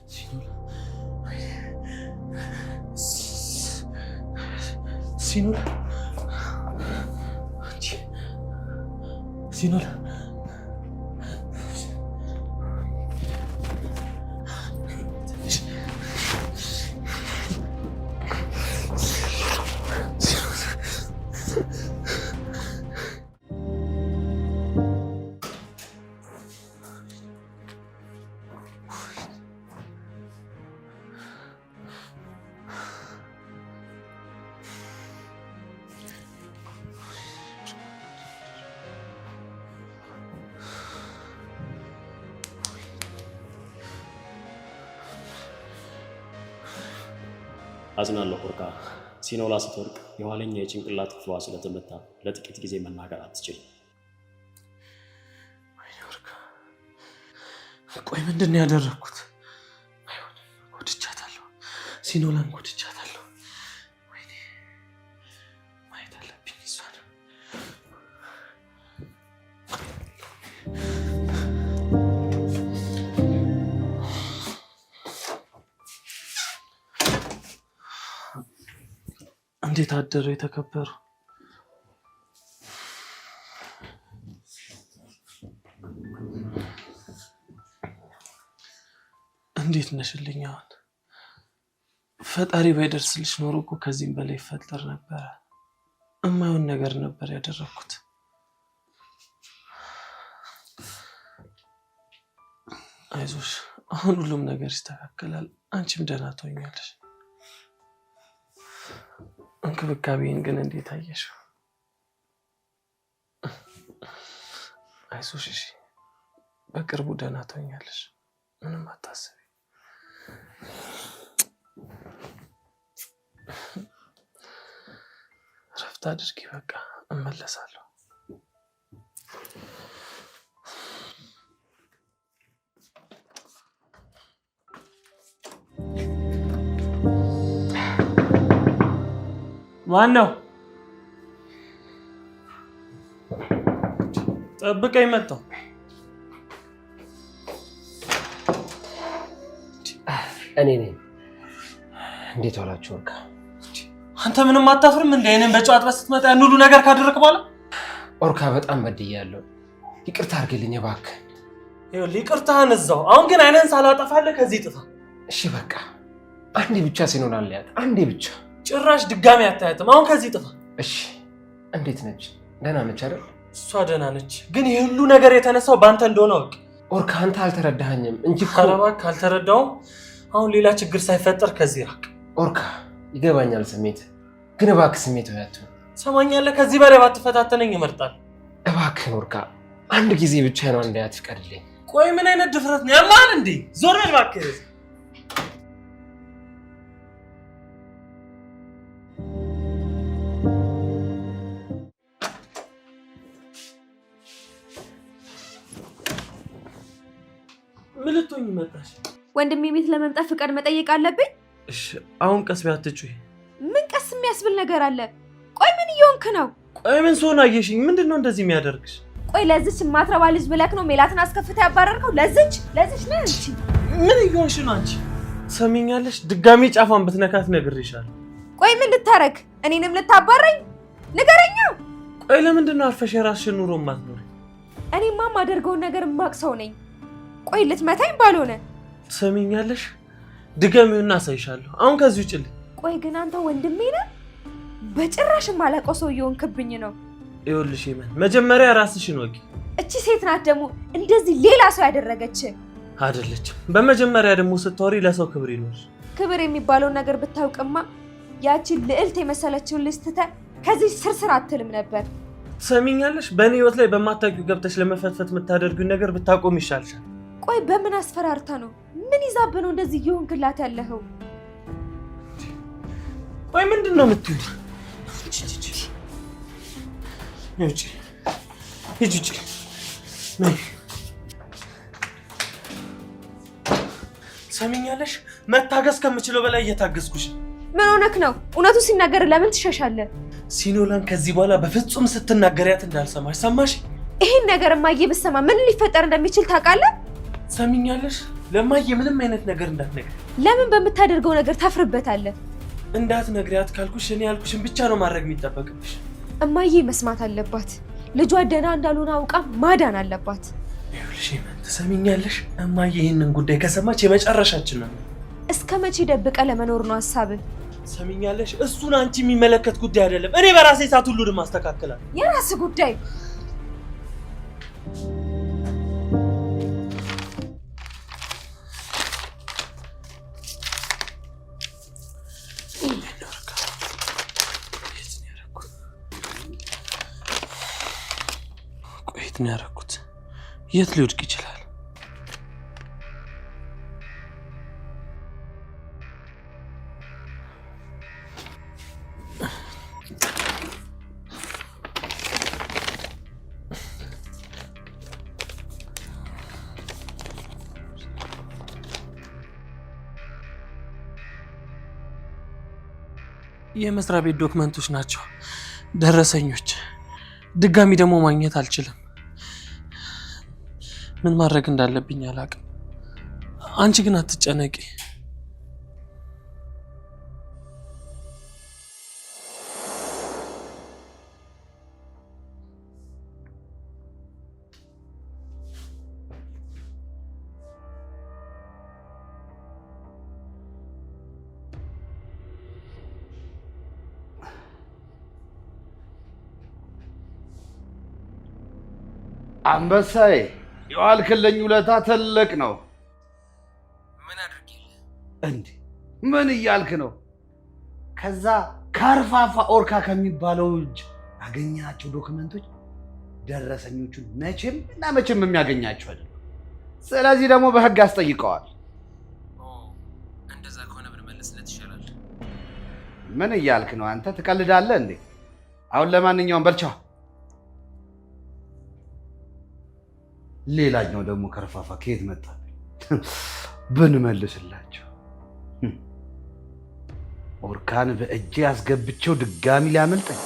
ሲኖላ ሲኖላ አዝናለሁ ኦርካ። ሲኖላ ስትወርቅ የኋለኛ የጭንቅላት ክፍሏ ስለተመታ ለጥቂት ጊዜ መናገር አትችልም። ቆይ ምንድን ነው ያደረኩት? አይሆንም፣ ጎድቻታለሁ። ሲኖላን ጎድቻታለሁ። ወይኔ ማየት አለብኝ እሷን። እንዴት አደሩ የተከበሩ? እንዴት ነሽልኝ? አሁን ፈጣሪ ባይደርስልሽ ኖሮ እኮ ከዚህም በላይ ይፈጠር ነበረ። እማይሆን ነገር ነበር ያደረኩት። አይዞሽ፣ አሁን ሁሉም ነገር ይስተካከላል። አንቺም ደህና ትሆኛለሽ። እንክብካቤን ግን እንዴት አየሽው? አይዞሽ፣ እሺ፣ በቅርቡ ደህና ትሆኛለሽ። ምንም አታስቢ። ረፍት አድርጊ። በቃ እመለሳለሁ። ማን ነው? ጠብቀኝ፣ መጣሁ። እኔ ነኝ። እንዴት ዋላችሁ ወርካ? አንተ ምንም አታፍርም እንዴ? እኔን በጨዋታ ስትመጣ ያን ሁሉ ነገር ካደረክ በኋላ? ወርካ በጣም በድያለሁ፣ ይቅርታ አድርግልኝ እባክህ። ይኸውልህ ይቅርታህን እዛው። አሁን ግን አይነን ሳላጠፋልህ ከዚህ ጥፋ። እሺ በቃ አንዴ ብቻ ሲኖላል ያት፣ አንዴ ብቻ። ጭራሽ ድጋሚ አታያትም። አሁን ከዚህ ጥፋ። እሺ። እንዴት ነች? ደህና ነች አይደል? እሷ ደህና ነች፣ ግን ይሄ ሁሉ ነገር የተነሳው ባንተ እንደሆነ አውቅ። ወርካ አንተ አልተረዳኸኝም እንጂ እኮ። ኧረ እባክህ አልተረዳሁም። አሁን ሌላ ችግር ሳይፈጠር ከዚህ ራቅ። ወርካ ይገባኛል ስሜት፣ ግን እባክህ ስሜት ወያቱ ሰማኛለህ። ከዚህ በላይ ባትፈታተነኝ ይመርጣል። እባክህን ወርካ አንድ ጊዜ ብቻ ነው እንዳያት ፍቀድልኝ። ቆይ ምን አይነት ድፍረት ነው? ያማል እንዴ? ዞር በል እባክህ። ምን ልትሆኝ መጣሽ? ወንድሜ ቤት ለመምጣት ፍቃድ መጠየቅ አለብኝ? እሺ አሁን ቀስ ቢያት ትጩይ። ምን ቀስ የሚያስብል ነገር አለ? ቆይ ምን እየሆንክ ነው? ቆይ ምን ሰውን አየሽኝ? ምንድነው እንደዚህ የሚያደርግሽ? ቆይ ለዚች ማትረባ ልጅ ብለክ ነው ሜላትን አስከፍተህ ያባረርከው? ለዚች ነህ እንጂ ምን እየሆንሽ ነው አንቺ? ሰሚኛለሽ? ድጋሚ ጫፋን ብትነካት ነግሬሻለሁ። ቆይ ምን ልታረግ? እኔንም ልታባረኝ? ንገረኛ። ቆይ ለምንድነው አርፈሽ የራስሽን ኑሮ የማትኖሪ? እኔማ የማደርገውን ነገር የማውቅ ሰው ነኝ። ቆይ ልትመታኝ ባልሆነ? ሰሚኛለሽ? ድገሚውና አሳይሻለሁ። አሁን ከዚህ ውጭልኝ። ቆይ ግን አንተ ወንድሜ ነህ? በጭራሽ የማላውቀው ሰው እየሆንክብኝ ነው። ይኸውልሽ ይመን፣ መጀመሪያ ራስሽን ወቂ። እቺ ሴት ናት ደግሞ እንደዚህ ሌላ ሰው ያደረገች አይደለችም። በመጀመሪያ ደግሞ ስታወሪ ለሰው ክብር ይኖርሽ። ክብር የሚባለውን ነገር ብታውቅማ ያቺን ልዕልት የመሰለችውን ልጅ ትተህ ከዚህ ስርስር አትልም ነበር። ሰሚኛለሽ? በእኔ ህይወት ላይ በማታውቂው ገብተሽ ለመፈትፈት የምታደርጊውን ነገር ብታቆም ይሻልሻል። ቆይ በምን አስፈራርታ ነው? ምን ይዛብህ ነው እንደዚህ እየሆንክላት ያለኸው? ቆይ ምንድን ነው የምትይው? ሂጂ ሂጂ ነይ። ሰሚኛለሽ? መታገስ ከምችለው በላይ እየታገስኩሽ። ምን ሆነክ ነው? እውነቱ ሲናገር ለምን ትሸሻለህ? ሲኖላን ከዚህ በኋላ በፍጹም ስትናገሪያት እንዳልሰማሽ ሰማሽ? ይሄን ነገር ማየ ብሰማ ምን ሊፈጠር እንደሚችል ታውቃለህ? ሰሚኛለሽ? ለማዬ ምንም አይነት ነገር እንዳትነግሪ። ለምን በምታደርገው ነገር ታፍርበታለህ? እንዳትነግሪያት ካልኩሽ እኔ ያልኩሽን ብቻ ነው ማድረግ የሚጠበቅብሽ። እማዬ መስማት አለባት። ልጇ ደህና እንዳልሆነ አውቃ ማዳን አለባት። ይኸውልሽ ትሰሚኛለሽ? እማዬ ይህንን ጉዳይ ከሰማች የመጨረሻችን ነው። እስከ መቼ ደብቀ ለመኖር ነው ሀሳብህ? ትሰሚኛለሽ? እሱን አንቺ የሚመለከት ጉዳይ አይደለም። እኔ በራሴ ሰዓት ሁሉንም አስተካክላለሁ። የራስ ጉዳይ። ቆይት ነው ያደረኩት። የት ሊወድቅ ይችላል? የመስሪያ ቤት ዶክመንቶች ናቸው፣ ደረሰኞች። ድጋሚ ደግሞ ማግኘት አልችልም። ምን ማድረግ እንዳለብኝ አላውቅም። አንቺ ግን አትጨነቂ። አንበሳዬ የዋልክልኝ ውለታ ትልቅ ነው። ምን አድርጌልህ? እንዴ ምን እያልክ ነው? ከዛ ካርፋፋ ኦርካ ከሚባለው እጅ ያገኛቸው ዶክመንቶች ደረሰኞቹን መቼም እና መቼም የሚያገኛቸው አይደለም። ስለዚህ ደግሞ በህግ አስጠይቀዋል። እንደዛ ከሆነ ብንመለስለት ይሻላል። ምን እያልክ ነው አንተ? ትቀልዳለህ እንዴ? አሁን ለማንኛውም በልቻው። ሌላኛው ደግሞ ከርፋፋ ከየት መጣ? ብንመልስላቸው ኦርካን በእጄ ያስገብቸው ድጋሚ ሊያመልጠኝ።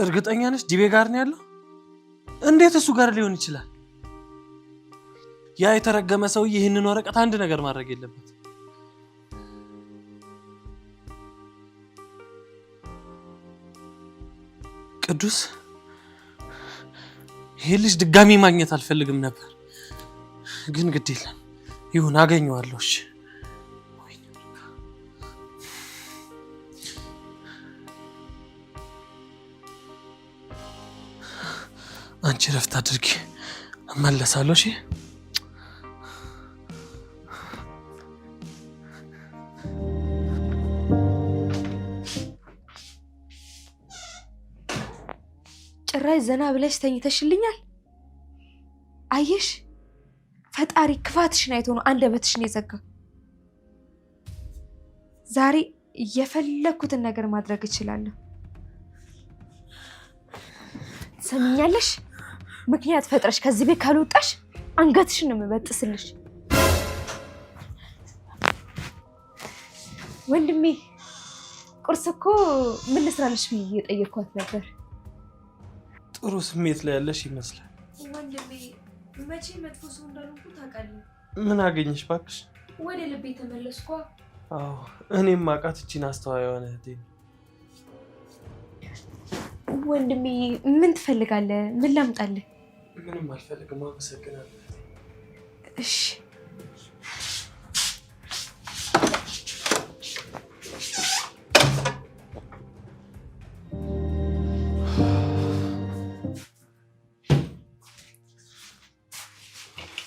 እርግጠኛ ነሽ ዲቤ ጋር ነው ያለው? እንዴት እሱ ጋር ሊሆን ይችላል? ያ የተረገመ ሰውዬ ይህንን ወረቀት አንድ ነገር ማድረግ የለበት። ቅዱስ ይሄ ልጅ ድጋሚ ማግኘት አልፈልግም ነበር፣ ግን ግድ የለም ይሁን፣ አገኘዋለሁ። እሺ አንቺ ረፍት አድርጊ፣ እመለሳለሁ። እሺ ጭራሽ ዘና ብለሽ ተኝተሽልኛል። አየሽ፣ ፈጣሪ ክፋትሽን አይቶ ነው አንደበትሽን የዘጋ። ዛሬ የፈለኩትን ነገር ማድረግ እችላለሁ። ሰምኛለሽ? ምክንያት ፈጥረሽ ከዚህ ቤት ካልወጣሽ አንገትሽን ነው የምበጥስልሽ። ወንድሜ ቁርስ እኮ ምን ልስራልሽ ብዬ እየጠየኳት ነበር። ጥሩ ስሜት ላይ ያለሽ ይመስላል። ወንድሜ መቼ መጥፎ ሰው እንዳልሆንኩ ታውቃለህ። ምን አገኘሽ ባክሽ? ወደ ልቤ ተመለስኳ። አዎ እኔም ማውቃት እቺን አስተዋይ የሆነ እህቴ። ወንድሜ ምን ትፈልጋለህ? ምን ላምጣልህ? ምንም አልፈልግም፣ አመሰግናለሁ። እሺ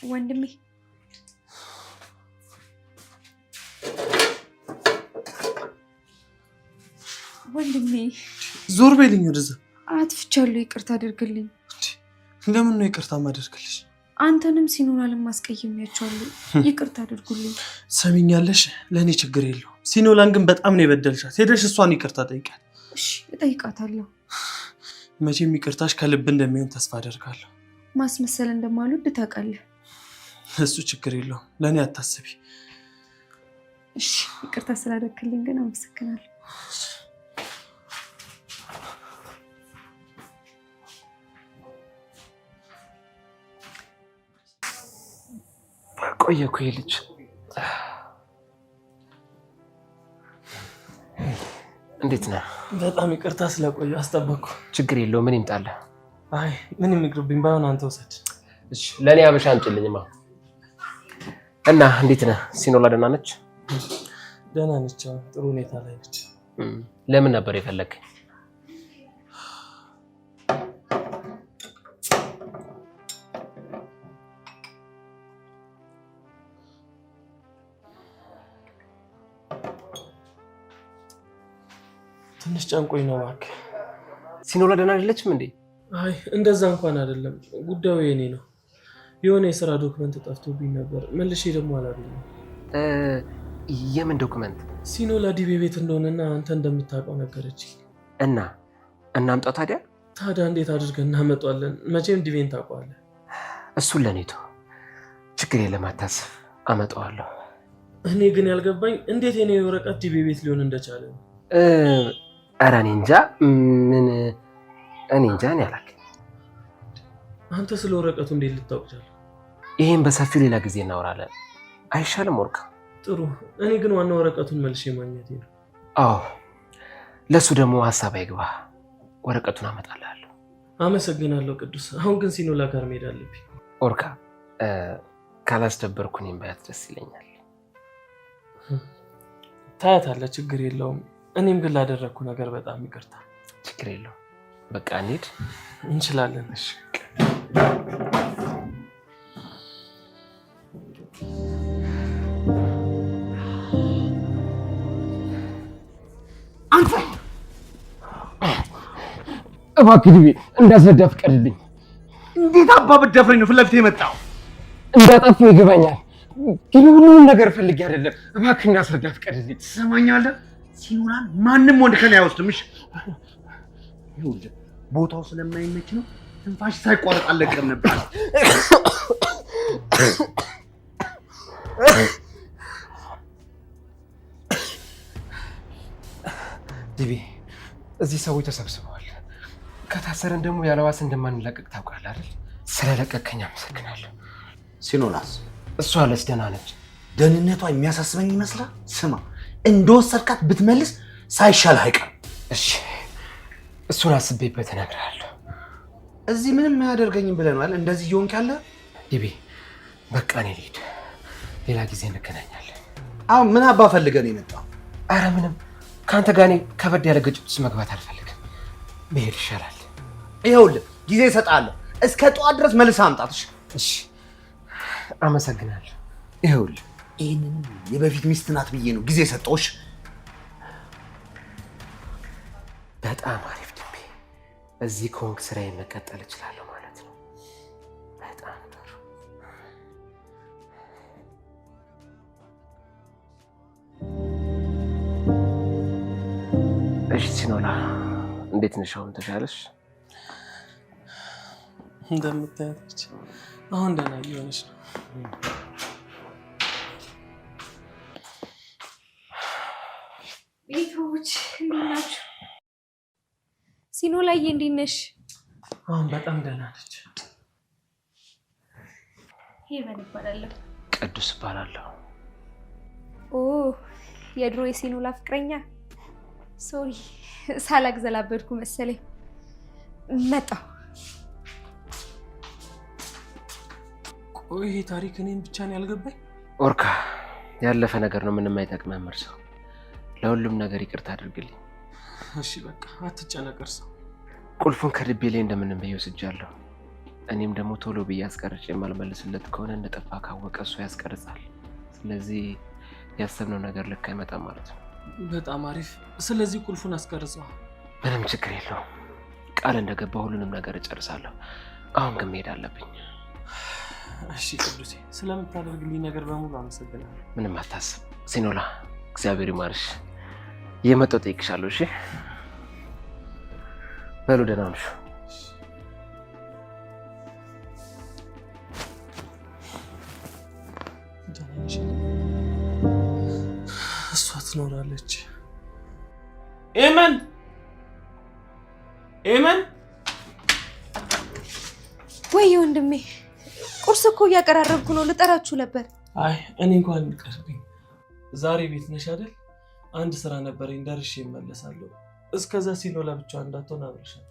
ወንድሜ ወንድሜ ዞር በይልኝ ወደዛ። አጥፍቻለሁ፣ ይቅርታ አድርግልኝ። ለምን ነው ይቅርታ ማደርግልሽ? አንተንም ሲኖላንም አስቀይሜያቸዋለሁ፣ ይቅርታ አድርጉልኝ። ሰሚኛለሽ? ለእኔ ችግር የለውም። ሲኖላን ግን በጣም ነው የበደልሻት። ሄደሽ እሷን ይቅርታ ጠይቃት። እሺ እጠይቃታለሁ። መቼም ይቅርታሽ ከልብ እንደሚሆን ተስፋ አደርጋለሁ። ማስመሰል እንደማልወድ ታውቃለህ። እሱ ችግር የለውም፣ ለእኔ አታስቢ። እሺ ይቅርታ ስላደረክልኝ ግን አመሰግናለሁ። ቆየ እኮ ይሄ ልጅ። እንዴት ነህ? በጣም ይቅርታ ስለቆየሁ አስጠበቅኩ። ችግር የለውም። ምን ይምጣልህ? አይ ምን ይቅርብኝ፣ ባይሆን አንተ ውሰድ። እሺ ለኔ አበሻ አምጪልኝማ። እና እንዴት ነህ? ሲኖላ ደህና ነች? ደህና ነች፣ ጥሩ ሁኔታ ላይ ነች። ለምን ነበር የፈለግኝ? ትንሽ ጨንቆኝ ነው እባክህ። ሲኖላ ደህና አይደለችም እንዴ? አይ እንደዛ እንኳን አይደለም፣ ጉዳዩ የኔ ነው። የሆነ የስራ ዶክመንት ጠፍቶብኝ ነበር፣ መልሼ ደግሞ አላገኘሁም። የምን ዶክመንት? ሲኖላ ዲቤ ቤት እንደሆነና አንተ እንደምታውቀው ነገረች። እና እናምጣው ታዲያ? ታዲያ እንዴት አድርገን እናመጣዋለን? መቼም ዲቤን ታውቀዋለህ። እሱን ለኔቶ ችግር የለም አታስብ፣ አመጣዋለሁ። እኔ ግን ያልገባኝ እንዴት የኔ ወረቀት ዲቤ ቤት ሊሆን እንደቻለ ነው። ኧረ እኔ እንጃ እኔ እንጃ። እኔ አላውቅም። አንተ ስለ ወረቀቱ እንዴት ልታውቅ ቻልክ? ይሄን በሰፊው ሌላ ጊዜ እናወራለን አይሻልም? ወርካ ጥሩ። እኔ ግን ዋና ወረቀቱን መልሼ ማግኘቴ ነው። አዎ ለሱ ደግሞ ሀሳብ አይግባ፣ ወረቀቱን አመጣልሃለሁ። አመሰግናለሁ ቅዱስ። አሁን ግን ሲኖላ ጋር መሄድ አለብኝ። ወርካ ካላስደበርኩ እኔም ባያት ደስ ይለኛል። ታያታለህ፣ ችግር የለውም። እኔም ግን ላደረግኩ ነገር በጣም ይቅርታ። ችግር የለውም። በቃ እንሂድ። እንችላለን። እሺ አንተ እባክህ ዲቤ እንዳስረዳ ፍቀድልኝ። እንዴት አባ ብትደፍረኝ ነው ፊት ለፊት የመጣው? እንዳጠፉ ይገባኛል፣ ግን ሁሉንም ነገር ፈልጌ አይደለም። እባክህ እንዳስረዳ ፍቀድልኝ። ትሰማኛለህ? ሲኖላን ማንም ወንድ ከኔ አይወስድም። እሺ ይኸውልህ ቦታው ስለማይመች ነው። ትንፋሽ ሳይቋረጥ አለቀም ነበር። ዲቤ እዚህ ሰዎች ተሰብስበዋል። ከታሰረን ደግሞ ያለዋስ እንደማንለቀቅ ታውቃለህ አይደል? ስለለቀቀኝ አመሰግናለሁ። ሲኖላስ? እሷ አለች ደህና ነች። ደህንነቷ የሚያሳስበኝ ይመስላል? ስማ እንደወሰድካት ብትመልስ ሳይሻል አይቀርም። እሺ እሱን አስቤበት እነግርሃለሁ። እዚህ ምንም አያደርገኝም ብለህ ነው አይደል እንደዚህ እየሆንክ ያለ? ዲቤ በቃ እኔ ልሂድ፣ ሌላ ጊዜ እንገናኛለን። አሁን ምን አባ ፈልገህ ነው የመጣው? አረ ምንም፣ ከአንተ ጋር እኔ ከበድ ያለ ግጭት ውስጥ መግባት አልፈልግም። መሄድ ይሻላል። ይኸውልህ ጊዜ እሰጥሃለሁ፣ እስከ ጠዋት ድረስ መልሰህ አምጣት። እሺ አመሰግናለሁ። ይኸውልህ ይህንን የበፊት ሚስት ናት ብዬ ነው ጊዜ ሰጠሁሽ። በጣም አሪፍ ድቤ፣ እዚህ ከሆንክ ስራዬን መቀጠል እችላለሁ ማለት ነው። በጣም ጥሩ። እሺ ሲኖላ እንዴት ነሽ? አሁን ተሻለሽ? እንደምታያት አሁን ደህና እየሆነች ነው። ቤቶች እንዴት ናችሁ? ሲኖላዬ እንዴት ነሽ? አሁን በጣም ደህና ነች። ሄቨን እባላለሁ። ቅዱስ እባላለሁ። ኦ የድሮ የሲኖላ ፍቅረኛ። ሶሪ ሳላግዘላበድኩ መሰለኝ። መጣሁ። ቆይ ይሄ ታሪክ እኔን ብቻ ነው ያልገባኝ? ኦርካ ያለፈ ነገር ነው፣ ምንም አይጠቅምም። እርሰው ለሁሉም ነገር ይቅርታ አድርግልኝ። እሺ በቃ አትጨነቅ። እርሰው ቁልፉን ከልቤ ላይ እንደምንም ብዬ ወስጃለሁ። እኔም ደግሞ ቶሎ ብዬ አስቀርጬ የማልመልስለት ከሆነ እንደጠፋ ካወቀ እሱ ያስቀርጻል። ስለዚህ ያሰብነው ነገር ልክ አይመጣም ማለት ነው። በጣም አሪፍ። ስለዚህ ቁልፉን አስቀርጸዋ። ምንም ችግር የለውም። ቃል እንደገባ ሁሉንም ነገር እጨርሳለሁ። አሁን ግን መሄድ አለብኝ። እሺ ቅዱሴ፣ ስለምታደርግልኝ ነገር በሙሉ አመሰግናለሁ። ምንም አታስብ ሲኖላ፣ እግዚአብሔር ይማርሽ። እየመጣሁ እጠይቅሻለሁ። እሺ በሉ ደህና ነሽ? እሷ ትኖራለች። ኤመን ኤመን፣ ወይ ወንድሜ፣ ቁርስ እኮ እያቀራረብኩ ነው። ልጠራችሁ ነበር። አይ እኔ እንኳን ልቀርብኝ። ዛሬ ቤት ነሽ አይደል? አንድ ስራ ነበረኝ ደርሼ እመለሳለሁ። እስከዛ ሲኖላ ብቻዋን እንዳትሆን አብረሻት።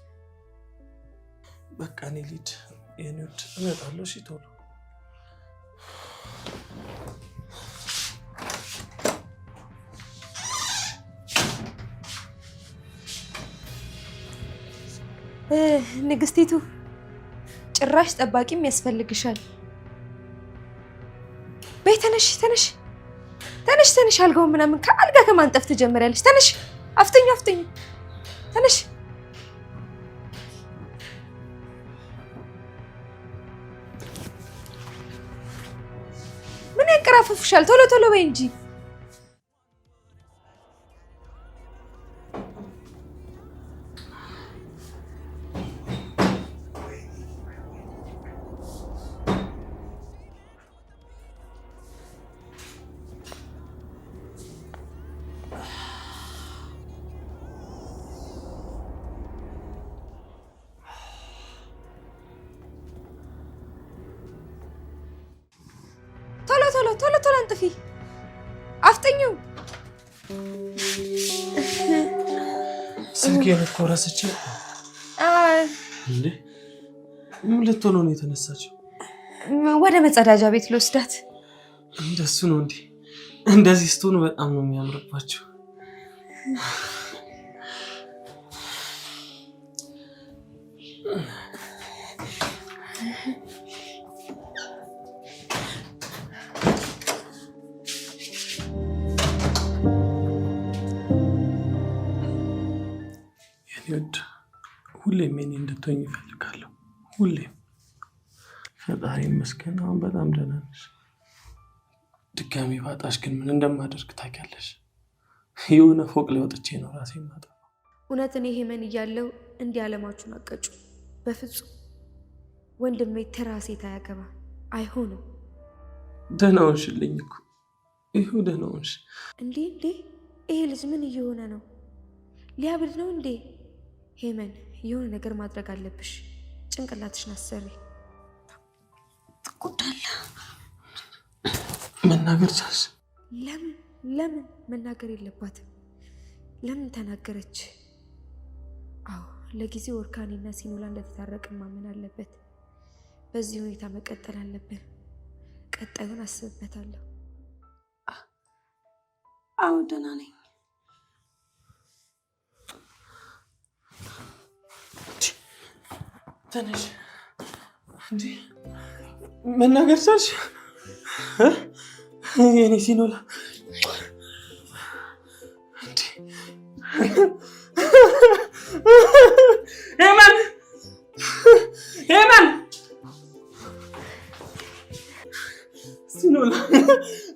በቃ እኔ ልሂድ የኔ ውድ፣ እመጣለሁ። እሺ ቶሎ ንግስቲቱ ጭራሽ ጠባቂም ያስፈልግሻል። በይ ተነሽ ተነሽ ተነሽ ተነሽ። አልጋው ምናምን ከአልጋ ከማንጠፍ ትጀምሪያለሽ። ተነሽ አፍጥኝ አፍጥኝ ተነሽ። ምን ያንቀራፍፍሻል? ቶሎ ቶሎ በይ እንጂ። ቶሎ ቶሎ አንጥፊ፣ አፍጥኝው። ስልኬን እኮ ረስቼው። እንዴ ምን ልትሆን ነው የተነሳችው? ወደ መጸዳጃ ቤት ልወስዳት። እንደሱ ነው እንዴ? እንደዚህ ስትሆኑ በጣም ነው የሚያምርባችሁ። ሁሌም እኔ እንድትሆኝ እፈልጋለሁ። ሁሌም። ፈጣሪ ይመስገን አሁን በጣም ደህና ነሽ። ድጋሚ ባጣሽ ግን ምን እንደማደርግ ታውቂያለሽ? የሆነ ፎቅ ላይ ወጥቼ ነው ራሴን ማጠፋ። እውነት እኔ ሄመን እያለው እንዲህ አለማችሁን አቀጩ። በፍጹም ወንድሜ ተራ ሴት አያገባ። አይሆንም። ደህና ሆንሽልኝ እኮ ይሁ ደህና ሆንሽ። እንዴ ይሄ ልጅ ምን እየሆነ ነው? ሊያብድ ነው እንዴ? ሄመን የሆነ ነገር ማድረግ አለብሽ። ጭንቅላትሽን አሰሪ። ትቆጣለህ። መናገር ቻልሽ? ለምን መናገር የለባትም? ለምን ተናገረች? አዎ ለጊዜው ወርካኔና ሲኖላ እንደተታረቅን ማመን አለበት። በዚህ ሁኔታ መቀጠል አለብን። ቀጣዩን አስብበታለሁ። አዎ ደህና ነኝ። ተነሽ። እንዴ መናገር ቻልሽ? የኔ ሲኖላ ሄመን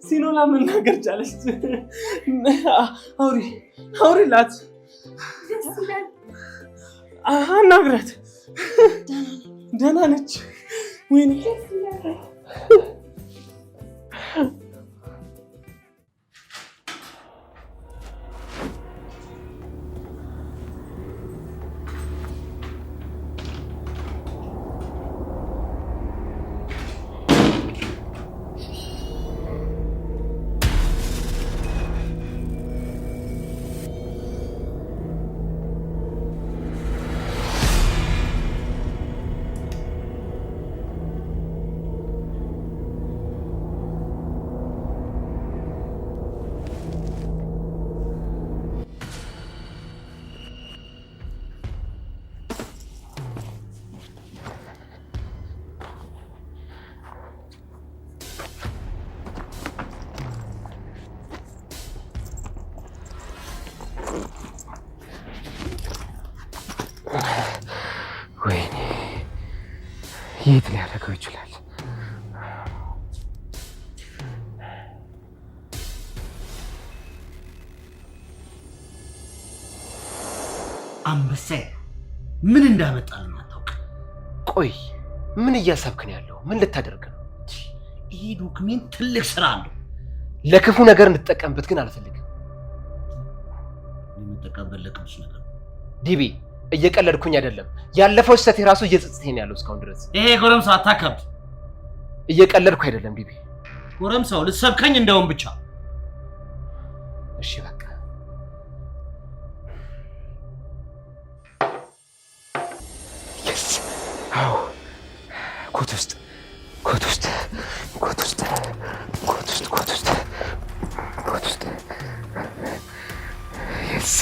ሲኖላ መናገር ቻለች። አውሪላት፣ አናግራት። ደህና ነች። ወይኔ የት ሊያደርገው ይችላል? አንበሳ ምን እንዳመጣልኝ አታውቅም። ቆይ ምን እያሰብክ ነው ያለው? ምን ልታደርግ ነው? ይሄ ዶክሜንት ትልቅ ስራ አለው። ለክፉ ነገር እንድትጠቀምበት ግን አልፈልግም። የምጠቀምበት ለቅዱስ ነገር ዲቢ፣ እየቀለድኩኝ አይደለም። ያለፈው ስህተት የራሱ እየጸጸተኝ ያለው እስካሁን ድረስ። ይሄ ጎረምሳ አታከብድ። እየቀለድኩ አይደለም ዲቢ። ጎረምሳው ልትሰብከኝ እንደውም ብቻ። እሺ በቃ አዎ ኮት ውስጥ yes